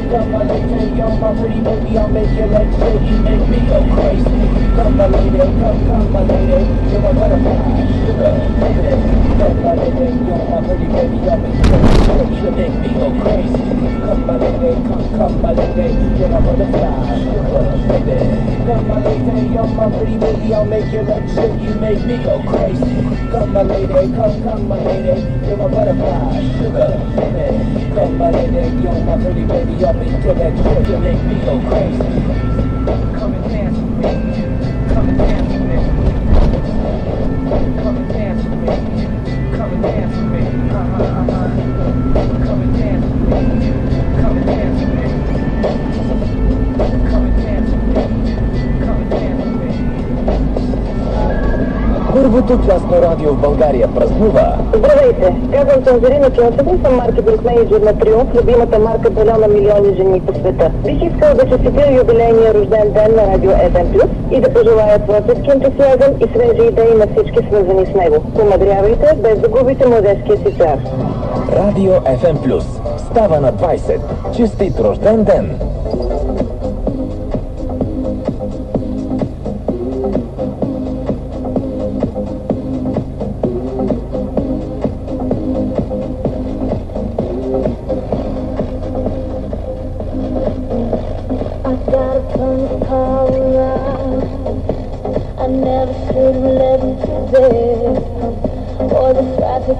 Come my lady, you're my pretty baby, I'll make your legs shake. You make me go crazy. Come my lady, come my lady, you're my butterfly, sugar, baby. Come my lady, you're my pretty baby, I'll make your legs shake. You make me go crazy. Come my lady, come my lady, you're my butterfly, sugar, baby. Come my lady, you're my pretty baby, I'll make your legs shake. You make me go crazy. Come my lady, come my lady, you're my butterfly, sugar, baby. Come my lady, you're my pretty baby, I'll make your legs shake. You make me go crazy. Come and dance with me. Come and dance with me. Come and dance with me. Come and dance with me. Come and dance with me. Come and dance with me. Come and dance with me. Come and dance with me. Първото частно радио в България празнува. Здравейте! Казвам се Анжелина Чончева и съм маркетинг мениджър на Триумф, любимата марка бельо на милиони жени по света. Бих искала да честитя юбилейния рожден ден на радио FM+, и да пожелая творчески ентусиазъм и свежи идеи на всички свързани с него. Помадрявайте, без да губите младежкия си цар. Радио FM+. Става на 20. Честит рожден ден!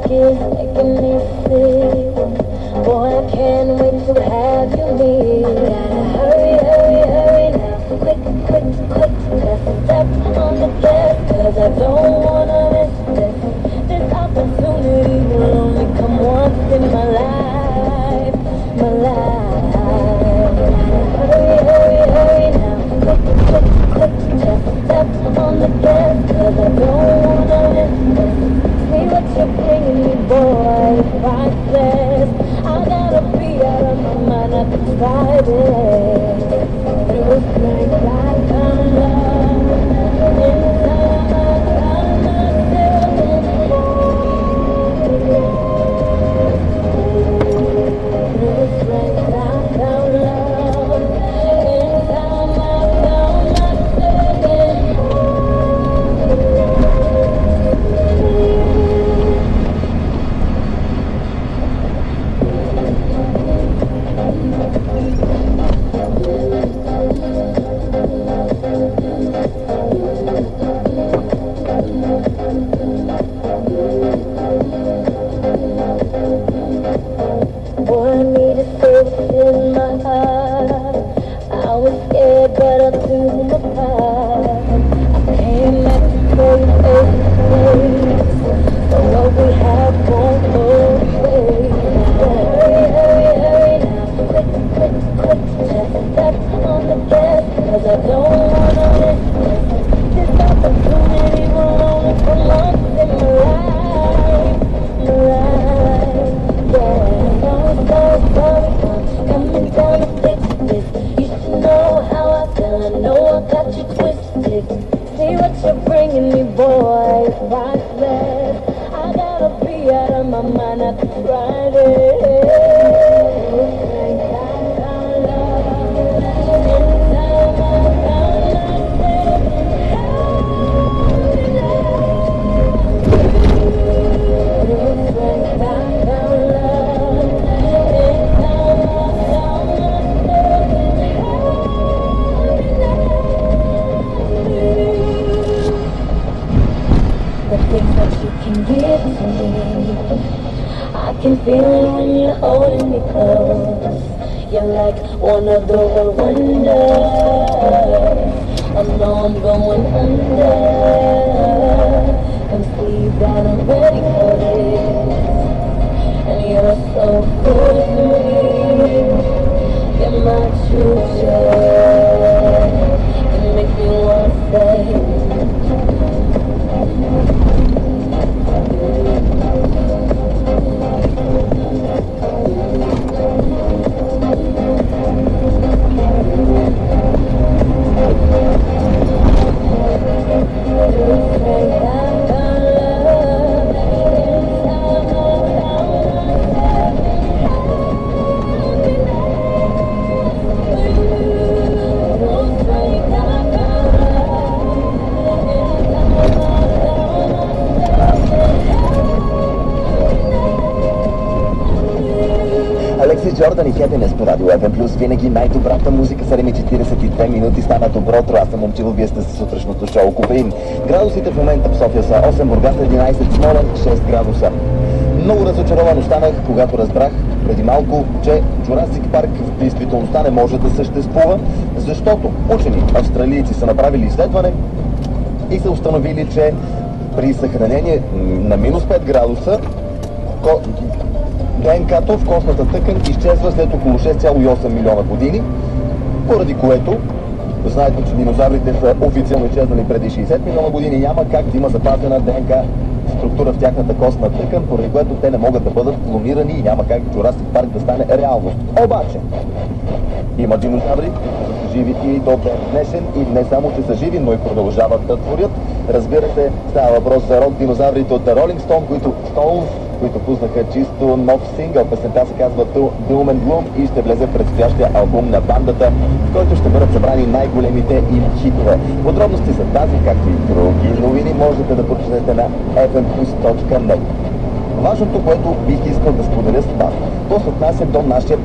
Is making me sick. Boy, I can't wait to have you near. Gotta hurry, hurry, hurry now. Quick, quick, quick. Gotta step on the gas, 'cause I don't wanna miss this. This opportunity will only come once in my life. My life. Hurry, hurry, hurry now. Quick, quick, quick. Just step on the gas, 'cause I don't wanna miss this. See what you're bringing me, boy, priceless. I gotta be out of my mind, I can fight it. Through flames, I found love. In time, I found myself in Through flames, I found love. In time, I found myself in Boy, I need to say what's in my heart. I was scared, but I threw my pride. I came back to show you face to face. But what we have won't go away. Hurry, hurry, hurry now. Quick, quick, quick. Just step on the gas, 'cause I don't wanna miss this. This opportunity will only come once in my life. My life, yeah. So sorry, coming down to fix this. You should know how I feel. I know I got you twisted. See what you're bringing me, boy, it's priceless. I gotta be out of my mind, I can ride it. I can feel it when you're holding me close. You're like one of the world wonders. I know I'm going under. Come see that I'm ready for this. And you're so good to me. You're my true joy. You make me wanna say. винаги най-добрата музика, 7:42 минути стана доброто. Аз съм Момчилов, вие сте с сутрешното шоу Кофеин. Градусите в момента в София са 8, Бургас 11, Смолян 6 градуса. Много разочарован останах, когато разбрах преди малко, че Jurassic Park в действителността не може да съществува, защото учени австралийци са направили изследване и са установили, че при съхранение на минус 5 градуса ДНК-то в костната тъкан изчезва след около 6,8 милиона години, поради което знаете, че динозаврите са официално изчезнали преди 60 милиона години, няма как да има запазена ДНК структура в тяхната костна тъкан, поради което те не могат да бъдат клонирани и няма как Jurassic Park да стане реалност. Обаче, има динозаври, които са живи и до ден днешен и не само, че са живи, но и продължават да творят. Разбира се, става въпрос за рок динозаврите от Rolling Stone, които пуснаха чисто нов сингъл. Песента се казва Doom and Gloom и ще влезе в предстоящия албум на бандата, в който ще бъдат събрани най-големите им хитове. Подробности за тази, както и други новини, можете да прочетете на fmplus.net. Важното, което бих искал да споделя с вас, то се отнася до нашия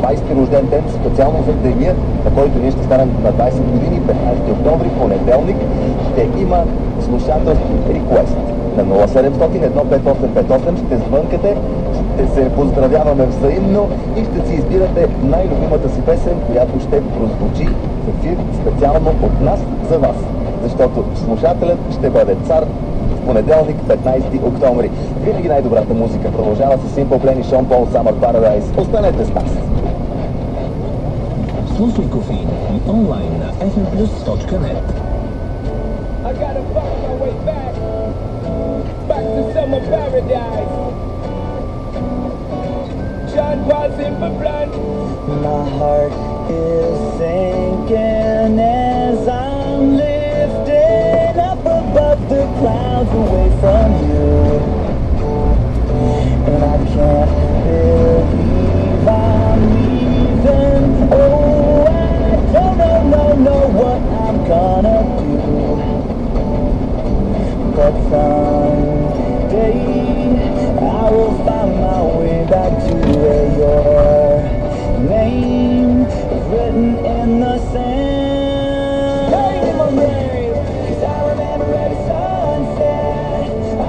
20-ти рожден ден, специално за деня, на който ние ще станем на 20 години, 15 октомври, понеделник, ще има слушателски реквест. На 0700-15858 ще звънкате, ще се поздравяваме взаимно и ще си избирате най-любимата си песен, която ще прозвучи в ефир специално от нас за вас. Защото слушателят ще бъде цар в понеделник, 15 октомври. Винаги най-добрата музика продължава с Simple Plan и Sean Paul Summer Paradise. Останете с нас! Слушай Кофеин и онлайн на fmplus.net. I gotta find my way back to summer paradise. John Paul Simple Plan. My heart is sinking as I'm lifting up above the clouds away from you. And I can't believe I'm leaving. Oh, I don't know what I'm gonna do. But someday I will find my way back to where your name is written in the sand. Hey, in my grave, 'cause I remember every sunset.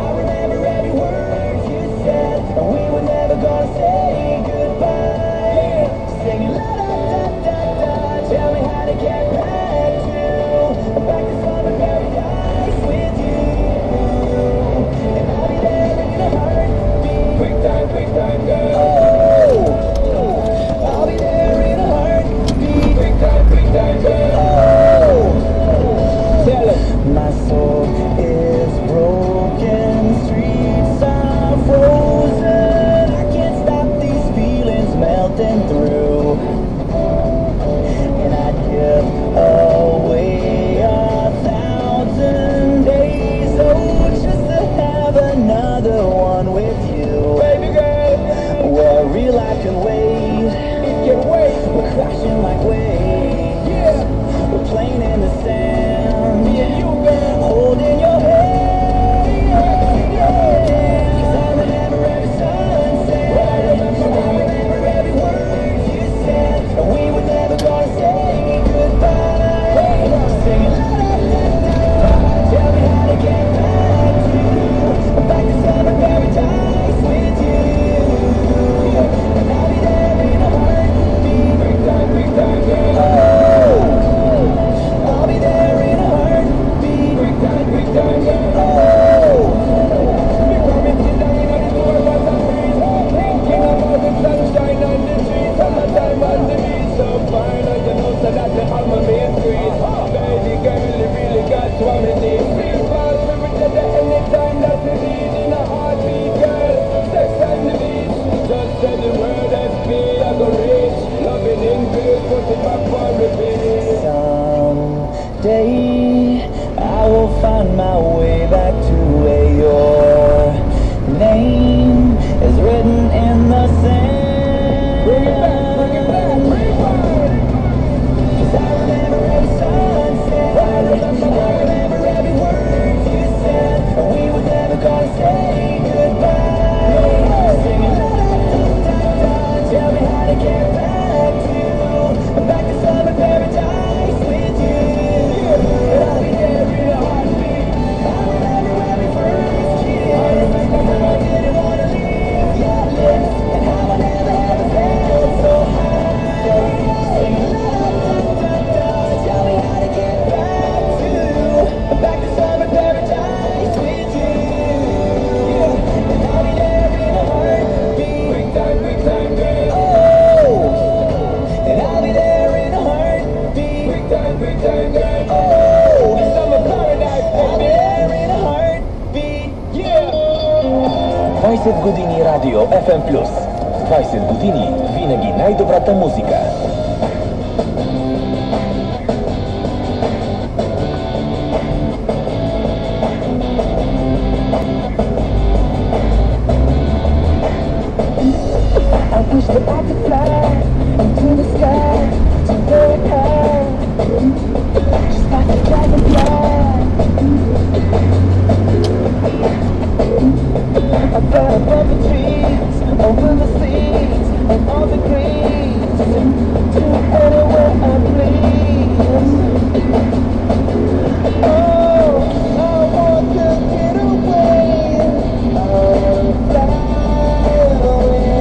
I remember every word you said, and we were never gonna say goodbye. Singing la da da da da, tell me how to get back to summer paradise with you. And I'll be there in a heartbeat. Quick time, girl. Oh, I'll be there in a heartbeat. Quick time, girl. Oh, Tell him. my soul is broken, streets are frozen. I can't stop these feelings melting through. And I'd give 20 години радио FM+. 20 години винаги най-добрата музика. I wish that I could fly into the sky, to very high, just like a dragonfly. I fly above the trees, over the seas, and all the greens, to anywhere I please. Oh, I want to get away, I want to fly away.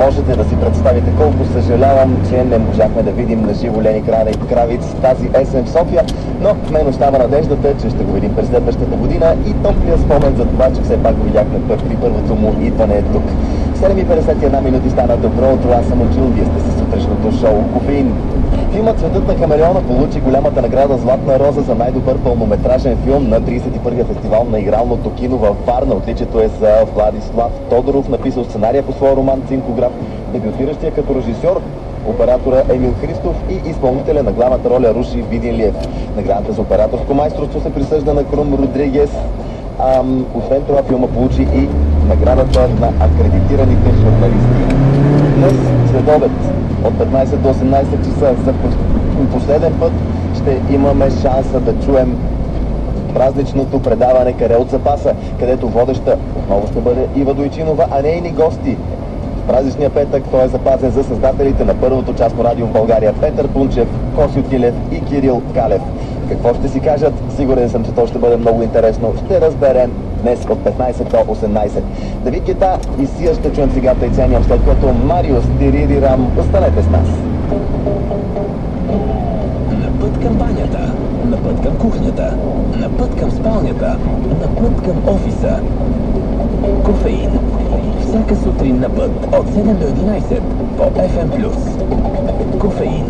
Можете да си представите колко съжалявам, че не можахме да видим на живо Лени Кравиц тази есен в София, но в мен остава надеждата, че ще го видим през следващата година и топлия спомен за това, че все пак го видяхме при първото му идване тук. 7:51 минути стана добро утро, аз съм Очил, вие сте със сутрешното шоу Кофеин. Филмът "Цветът на хамелеона" получи голямата награда Златна роза за най-добър пълнометражен филм на 31-я фестивал на игралното кино във Варна. Отличието е за Владислав Тодоров, написал сценария по своя роман "Цинкограф", дебютиращия като режисьор оператора Емил Христов и изпълнителя на главната роля Руши Видинлиев. Наградата за операторско майсторство се присъжда на Крум Родригес. Освен това филма получи и наградата на акредитираните журналисти. Днес следобед от 15 до 18 часа за последен път ще имаме шанса да чуем празничното предаване "Каре от запаса", където водеща отново ще бъде Ива Дойчинова, а нейни гости в празничния петък той е запазен за създателите на първото частно радио в България Петър Пунчев, Косио Тилев и Кирил Калев. Какво ще си кажат? Сигурен съм, че то ще бъде много интересно. Ще разберем днес от 15 до 18. Давид Гета и Сия ще чуем сега и ценям, след като Мариус Тиририрам. Останете с нас. На път към банята, на път към кухнята, на път към спалнята, на път към офиса. Кофеин. Всяка сутрин на път от 7 до 11 по FM+. Кофеин.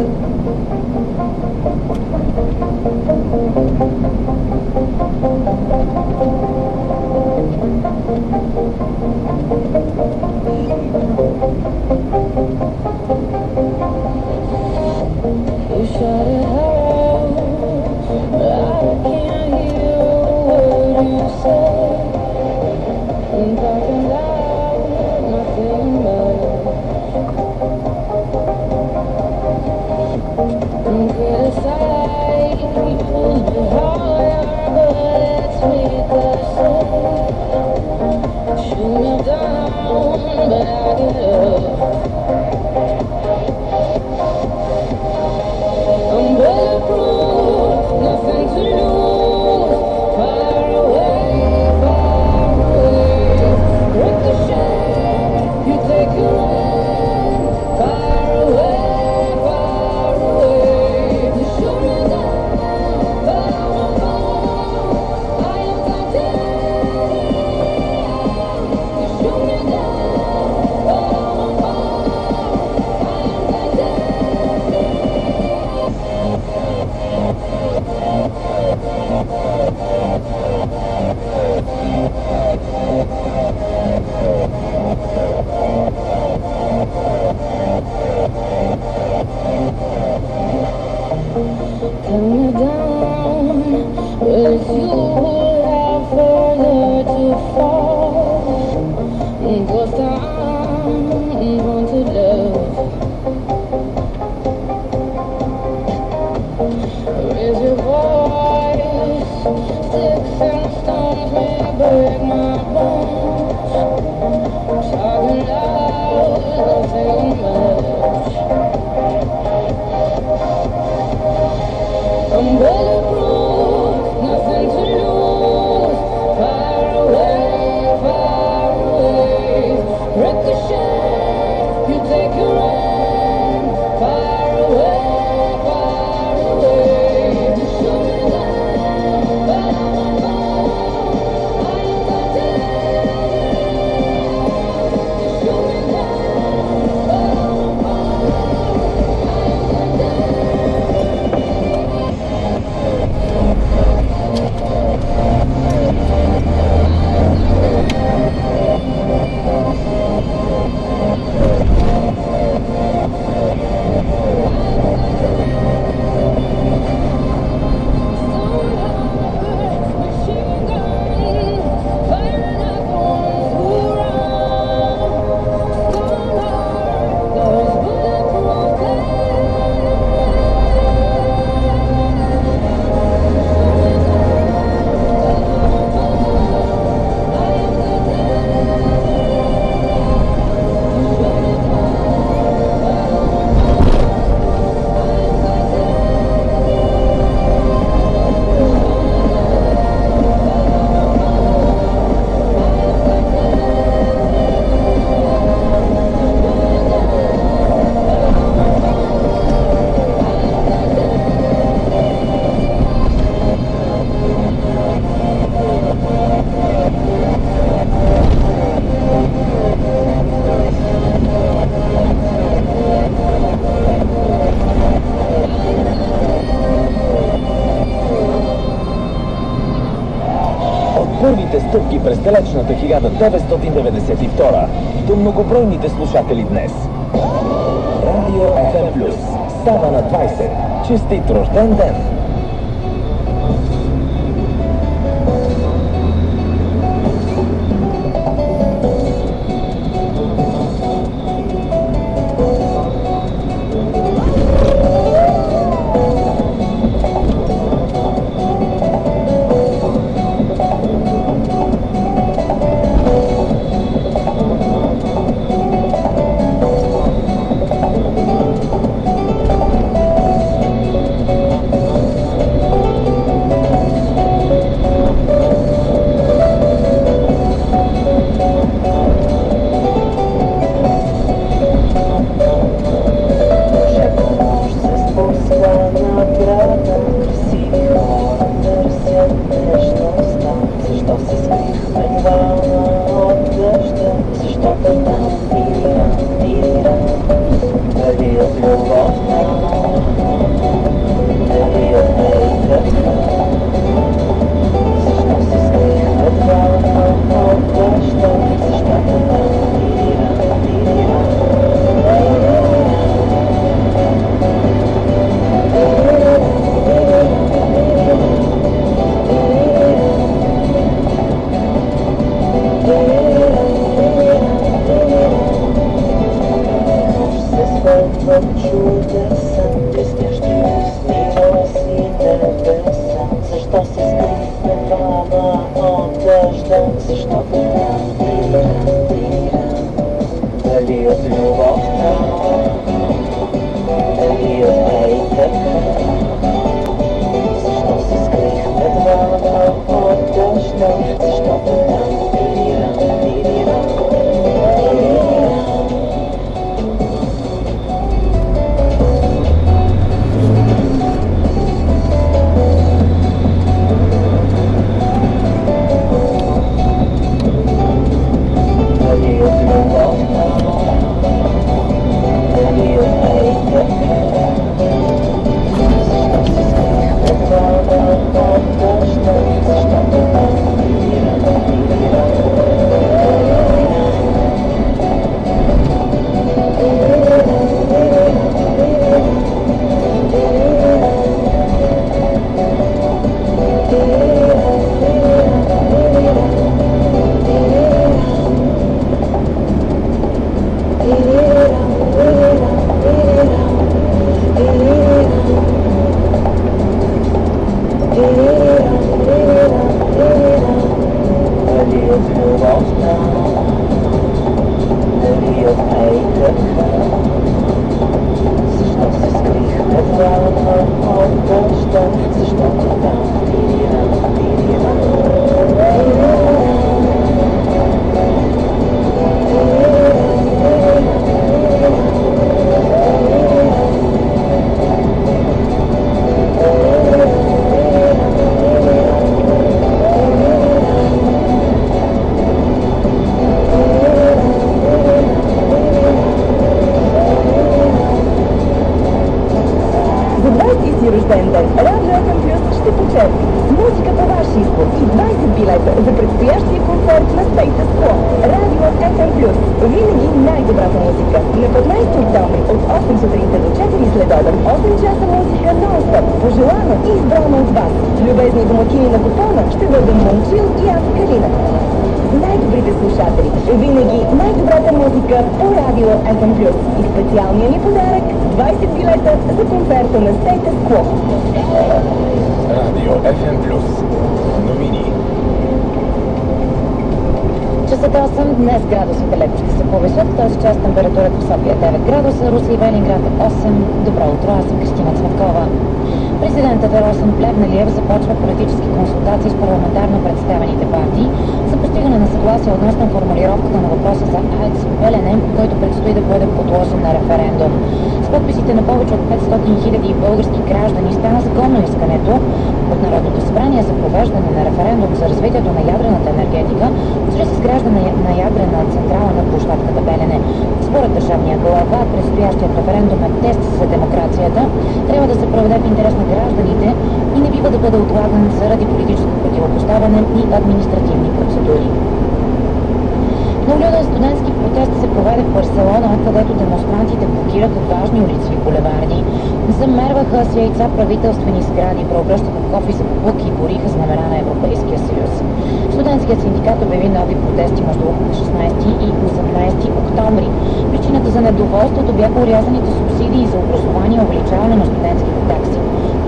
Първите стъпки през далечната 1992 до многобройните слушатели днес. Радио FM+. Става на 20. Честит рожден ден! Дали от любовта, дали от хейтата, защо се скрихме двамата от дъжда, защото там тирирам, тирирам, тирирам. Дали от любовта, дали от хейтата, защо се скрихме двамата от дъжда, защото там тирирам, тирирам, дали от любовта, дали от хейтата, защо се скрихме двамата от дъжда, защото там тирирам, тирирам, тирирам. За 20-ти си рожден ден Радио FM Плюс ще почерпи с музика по ваш избор и 20 билета за предстоящия концерт на Status Quo. Радио FM Плюс. Винаги най-добрата музика. На 15 октомври от 8 сутринта до 4 следобед 8 часа музика нон-стоп. Пожелана и избрана от вас. Любезни домакини на купона ще бъдем Момчил и аз Калина. Най-добрите слушатели. Винаги най-добрата музика по Радио FM Плюс. И специалният ни подарък 20 билета за концерта на Status Quo. Радио FM Плюс. Новини. Часът 8, днес градусите леко ще се повишат, в този час температурата в София 9 градуса, Руси и Велинград 8. Добро утро, аз съм Кристина Цветкова. Президентът Росен Плевнелиев започва политически консултации с парламентарно представените партии за постигане на съгласие относно формулировката на въпроса за АЕЦ Белене, който предстои да бъде подложен на референдум. С подписите на повече от 500 000 български граждани стана законно искането от Народното събрание за провеждане на референдум за развитието на ядрената енергетика чрез изграждане на ядрена централа на площадката Белене. Според държавния глава, предстоящият референдум е тест за демокрацията, трябва да се проведе в интерес на гражданите и не бива да бъде отлаган заради политическо противопоставяне и административни процедури. Многолюден студентски протест се проведе в Барселона, където демонстрантите блокираха важни улици и булеварди, замерваха с яйца правителствени сгради, преобръщаха кофи за боклук и бориха знамена на Европейския съюз. Студентският синдикат обяви нови протести между 16 и 18 октомври. Причината за недоволството бяха урязаните субсидии за образование и увеличаване на студентските такси.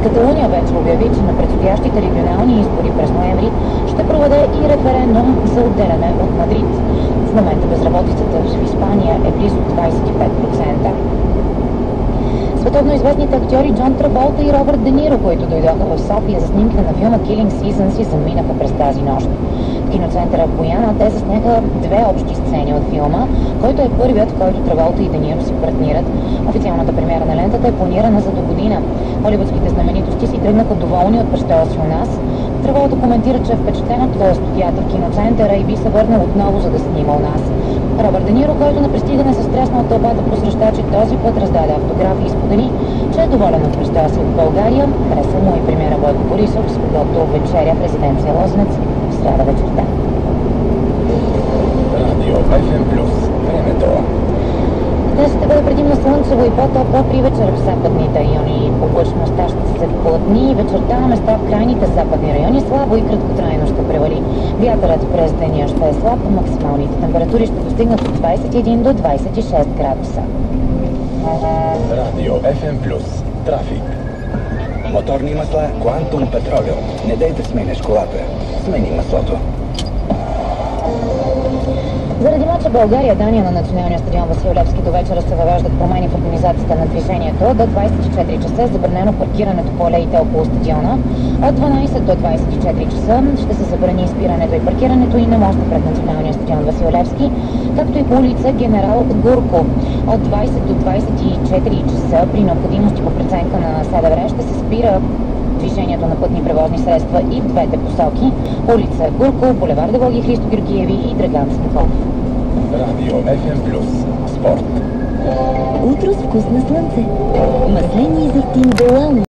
Каталуния вече обяви, че на предстоящите регионални избори през ноември ще проведе и референдум за отделяне от Мадрид. В момента безработицата в Испания е близо 25%. Световно известните актьори Джон Траволта и Робърт Де Ниро, които дойдоха в София за снимкане на филма Killing Seasons, и заминаха през тази нощ. В киноцентъра Бояна те засняха две общи сцени от филма, който е първият, в който Траволта и Де Ниро си партнират. Официалната премиера на лентата е планирана за до година. Холивудските знаменитости си тръгнаха доволни от престоя си у нас. Траволта коментира, че е впечатлен от гостотията в киноцентъра и би се върнал отново, за да снима у нас. Робърт Де Ниро, който на пристигане се стреснал от тълпата посрещачи, този път раздаде автографи и сподели, че е доволен от престоя си в България. Хареса му и премиера Бойко Борисов, с когото вечеря в резиденция Лозенец в сряда вечерта. Радио FM Плюс. Времето. Днес ще бъде предимно слънчево и по-топло при вечер в западните райони. Облачността ще се плътни и вечерта на места в крайните западни райони слабо и краткотрайно ще превали. Вятърът през деня ще е слаб, максималните температури ще достигнат от 21 до 26 градуса. Радио FM Плюс. Трафик. Моторни масла Quantum Petroleum. Не дай да сменеш колата. Смени маслото. Заради мача България-Дания на националния стадион Васил Левски до вечера се въвеждат промени в организацията на движението. До 24 часа е забранено паркирането по алеите около стадиона. От 12 до 24 часа ще се забрани изпирането и паркирането и на моста пред националния стадион Васил Левски, както и по улица Генерал Гурко. От 20 до 24 часа при необходимост и по преценка на СДВР ще се спира движението на пътни превозни средства и в двете посоки. Улица Гурко, булевард Евлоги Христо Георгиеви и Драган Станков. Радио FM+. Спорт. Утро с вкус на слънце. Маслени и зехтин Белал.